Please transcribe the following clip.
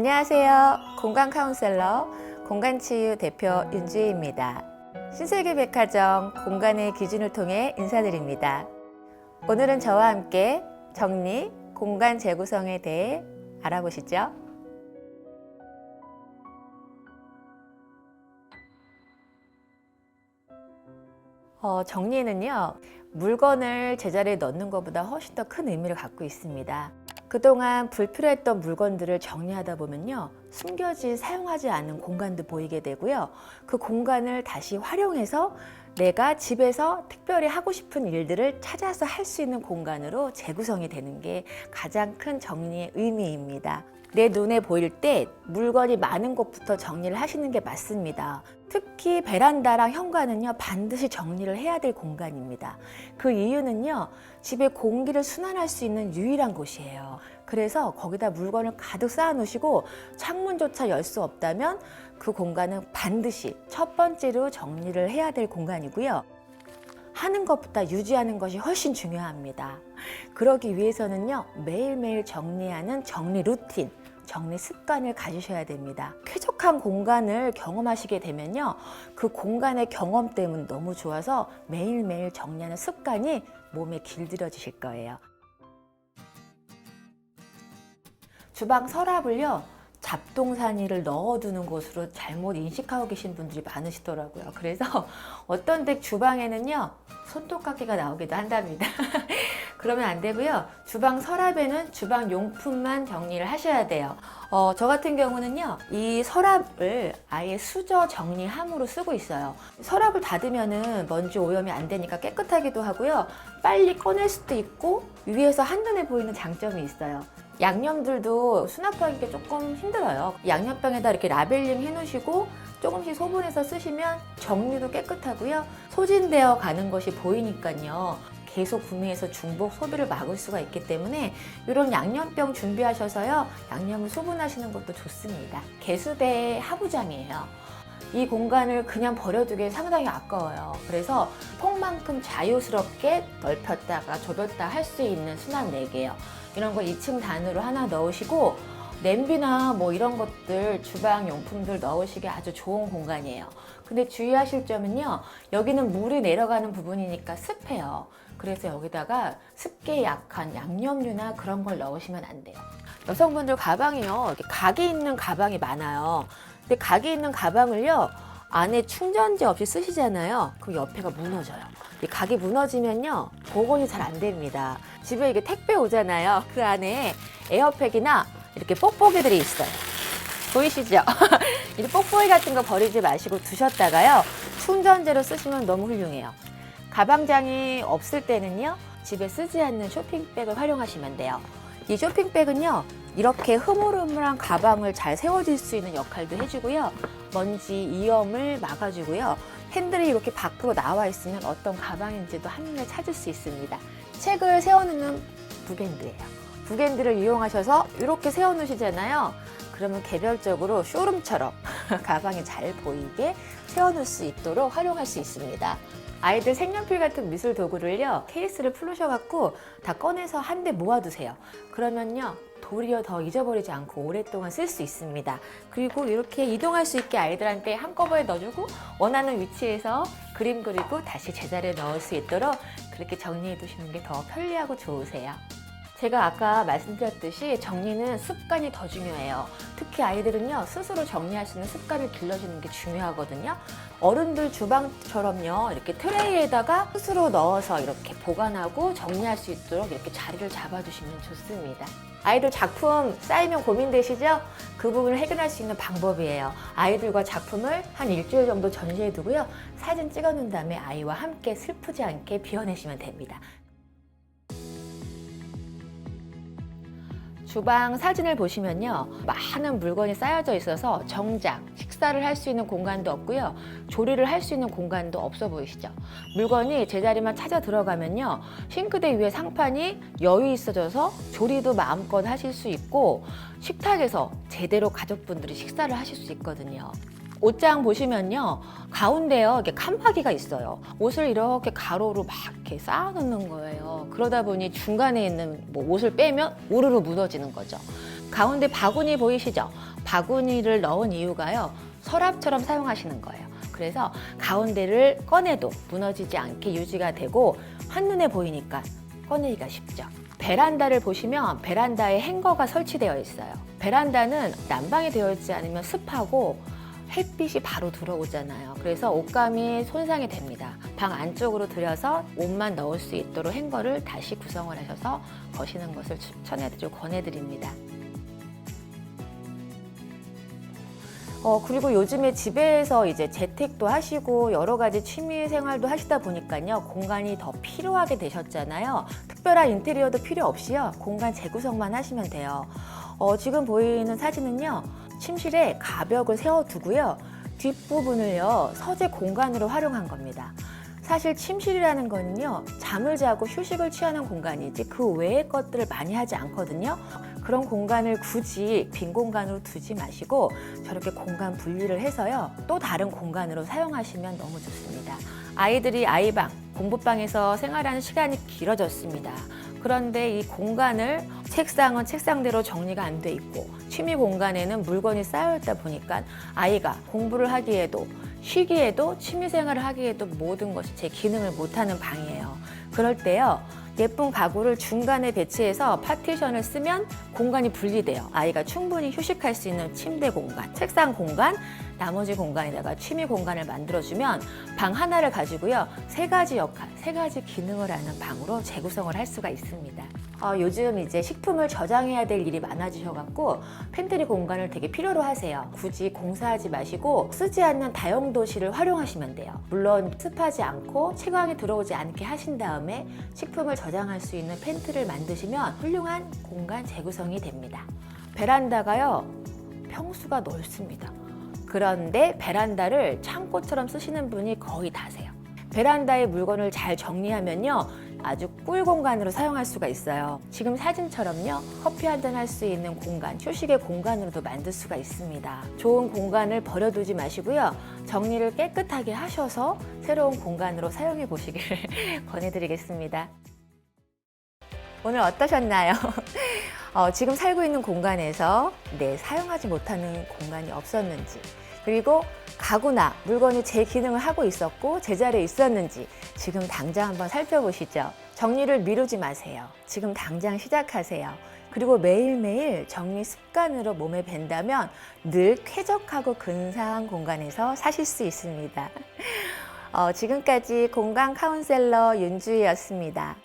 안녕하세요. 공간 카운셀러, 공간치유 대표 윤주희입니다. 신세계 백화점 공간의 기준을 통해 인사드립니다. 오늘은 저와 함께 정리, 공간 재구성에 대해 알아보시죠. 정리는요, 물건을 제자리에 넣는 것보다 훨씬 더 큰 의미를 갖고 있습니다. 그동안 불필요했던 물건들을 정리하다 보면요, 숨겨진 사용하지 않은 공간도 보이게 되고요. 그 공간을 다시 활용해서 내가 집에서 특별히 하고 싶은 일들을 찾아서 할 수 있는 공간으로 재구성이 되는 게 가장 큰 정리의 의미입니다. 내 눈에 보일 때 물건이 많은 곳부터 정리를 하시는 게 맞습니다. 특히 베란다랑 현관은요, 반드시 정리를 해야 될 공간입니다. 그 이유는요, 집에 공기를 순환할 수 있는 유일한 곳이에요. 그래서 거기다 물건을 가득 쌓아 놓으시고 창문조차 열 수 없다면 그 공간은 반드시 첫 번째로 정리를 해야 될 공간이고요. 하는 것보다 유지하는 것이 훨씬 중요합니다. 그러기 위해서는요, 매일매일 정리하는 정리 루틴, 정리 습관을 가지셔야 됩니다. 쾌적한 공간을 경험하시게 되면요, 그 공간의 경험 때문에 너무 좋아서 매일매일 정리하는 습관이 몸에 길들여지실 거예요. 주방 서랍을요, 잡동사니를 넣어두는 곳으로 잘못 인식하고 계신 분들이 많으시더라고요. 그래서 어떤 댁 주방에는요, 손톱깎이가 나오기도 한답니다. 그러면 안 되고요. 주방 서랍에는 주방 용품만 정리를 하셔야 돼요. 저 같은 경우는요, 이 서랍을 아예 수저 정리함으로 쓰고 있어요. 서랍을 닫으면은 먼지 오염이 안 되니까 깨끗하기도 하고요. 빨리 꺼낼 수도 있고 위에서 한눈에 보이는 장점이 있어요. 양념들도 수납하기가 조금 힘들어요. 양념병에다 이렇게 라벨링 해놓으시고 조금씩 소분해서 쓰시면 정리도 깨끗하고요. 소진되어 가는 것이 보이니까요. 계속 구매해서 중복 소비를 막을 수가 있기 때문에 이런 양념병 준비하셔서요, 양념을 소분하시는 것도 좋습니다. 개수대의 하부장이에요. 이 공간을 그냥 버려두기에 상당히 아까워요. 그래서 폭만큼 자유스럽게 넓혔다가 좁혔다 할 수 있는 수납 4개요. 이런 거 2층 단으로 하나 넣으시고, 냄비나 뭐 이런 것들, 주방 용품들 넣으시기 아주 좋은 공간이에요. 근데 주의하실 점은요, 여기는 물이 내려가는 부분이니까 습해요. 그래서 여기다가 습기에 약한 양념류나 그런 걸 넣으시면 안 돼요. 여성분들 가방이요, 이렇게 각이 있는 가방이 많아요. 근데 각이 있는 가방을요, 안에 충전재 없이 쓰시잖아요. 그럼 옆에가 무너져요. 이 각이 무너지면요, 복원이 잘 안 됩니다. 집에 이게 택배 오잖아요. 그 안에 에어팩이나 이렇게 뽁뽁이들이 있어요. 보이시죠? 이 뽁뽁이 같은 거 버리지 마시고 두셨다가요, 충전재로 쓰시면 너무 훌륭해요. 가방장이 없을 때는요, 집에 쓰지 않는 쇼핑백을 활용하시면 돼요. 이 쇼핑백은요, 이렇게 흐물흐물한 가방을 잘 세워질 수 있는 역할도 해주고요, 먼지, 이염을 막아주고요, 핸들이 이렇게 밖으로 나와 있으면 어떤 가방인지도 한눈에 찾을 수 있습니다. 책을 세워놓는 북핸드예요. 북핸드를 이용하셔서 이렇게 세워놓으시잖아요. 그러면 개별적으로 쇼룸처럼 가방이 잘 보이게 세워놓을 수 있도록 활용할 수 있습니다. 아이들 색연필 같은 미술 도구를요, 케이스를 풀으셔갖고 다 꺼내서 한 대 모아두세요. 그러면요, 도리어 더 잊어버리지 않고 오랫동안 쓸 수 있습니다. 그리고 이렇게 이동할 수 있게 아이들한테 한꺼번에 넣어주고 원하는 위치에서 그림 그리고 다시 제자리에 넣을 수 있도록 그렇게 정리해 두시는 게 더 편리하고 좋으세요. 제가 아까 말씀드렸듯이 정리는 습관이 더 중요해요. 특히 아이들은요, 스스로 정리할 수 있는 습관을 길러주는 게 중요하거든요. 어른들 주방처럼요, 이렇게 트레이에다가 스스로 넣어서 이렇게 보관하고 정리할 수 있도록 이렇게 자리를 잡아주시면 좋습니다. 아이들 작품 쌓이면 고민되시죠? 그 부분을 해결할 수 있는 방법이에요. 아이들과 작품을 한 일주일 정도 전시해 두고요, 사진 찍어 놓은 다음에 아이와 함께 슬프지 않게 비워내시면 됩니다. 주방 사진을 보시면요, 많은 물건이 쌓여져 있어서 정작 식사를 할 수 있는 공간도 없고요, 조리를 할 수 있는 공간도 없어 보이시죠? 물건이 제자리만 찾아 들어가면요, 싱크대 위에 상판이 여유 있어져서 조리도 마음껏 하실 수 있고, 식탁에서 제대로 가족분들이 식사를 하실 수 있거든요. 옷장 보시면요, 가운데요, 이렇게 칸막이가 있어요. 옷을 이렇게 가로로 막 이렇게 쌓아놓는 거예요. 그러다 보니 중간에 있는 옷을 빼면 우르르 무너지는 거죠. 가운데 바구니 보이시죠? 바구니를 넣은 이유가요. 서랍처럼 사용하시는 거예요. 그래서 가운데를 꺼내도 무너지지 않게 유지가 되고 한눈에 보이니까 꺼내기가 쉽죠. 베란다를 보시면 베란다에 행거가 설치되어 있어요. 베란다는 난방이 되어 있지 않으면 습하고 햇빛이 바로 들어오잖아요. 그래서 옷감이 손상이 됩니다. 방 안쪽으로 들여서 옷만 넣을 수 있도록 행거를 다시 구성을 하셔서 거시는 것을 추천해드리고 권해드립니다. 그리고 요즘에 집에서 이제 재택도 하시고 여러 가지 취미 생활도 하시다 보니까요, 공간이 더 필요하게 되셨잖아요. 특별한 인테리어도 필요 없이요, 공간 재구성만 하시면 돼요. 지금 보이는 사진은요, 침실에 가벽을 세워두고요, 뒷부분을요, 서재 공간으로 활용한 겁니다. 사실 침실이라는 거는요, 잠을 자고 휴식을 취하는 공간이지 그 외의 것들을 많이 하지 않거든요. 그런 공간을 굳이 빈 공간으로 두지 마시고 저렇게 공간 분리를 해서요, 또 다른 공간으로 사용하시면 너무 좋습니다. 아이들이 아이방, 공부방에서 생활하는 시간이 길어졌습니다. 그런데 이 공간을, 책상은 책상대로 정리가 안 돼 있고 취미 공간에는 물건이 쌓여 있다 보니까 아이가 공부를 하기에도 쉬기에도 취미생활을 하기에도 모든 것이 제 기능을 못하는 방이에요. 그럴 때요, 예쁜 가구를 중간에 배치해서 파티션을 쓰면 공간이 분리돼요. 아이가 충분히 휴식할 수 있는 침대 공간, 책상 공간, 나머지 공간에다가 취미 공간을 만들어주면 방 하나를 가지고요, 세 가지 역할, 세 가지 기능을 하는 방으로 재구성을 할 수가 있습니다. 요즘 이제 식품을 저장해야 될 일이 많아지셔갖고 팬트리 공간을 되게 필요로 하세요. 굳이 공사하지 마시고 쓰지 않는 다용도실을 활용하시면 돼요. 물론 습하지 않고 채광이 들어오지 않게 하신 다음에 식품을 저장할 수 있는 팬트리를 만드시면 훌륭한 공간 재구성이 됩니다. 베란다가요, 평수가 넓습니다. 그런데 베란다를 창고처럼 쓰시는 분이 거의 다세요. 베란다에 물건을 잘 정리하면요, 아주 꿀 공간으로 사용할 수가 있어요. 지금 사진처럼요, 커피 한잔 할 수 있는 공간, 휴식의 공간으로도 만들 수가 있습니다. 좋은 공간을 버려두지 마시고요, 정리를 깨끗하게 하셔서 새로운 공간으로 사용해 보시기를 권해드리겠습니다. 오늘 어떠셨나요? 지금 살고 있는 공간에서 사용하지 못하는 공간이 없었는지, 그리고 가구나 물건이 제 기능을 하고 있었고 제자리에 있었는지 지금 당장 한번 살펴보시죠. 정리를 미루지 마세요. 지금 당장 시작하세요. 그리고 매일매일 정리 습관으로 몸에 밴다면 늘 쾌적하고 근사한 공간에서 사실 수 있습니다. 지금까지 공간 카운셀러 윤주희였습니다.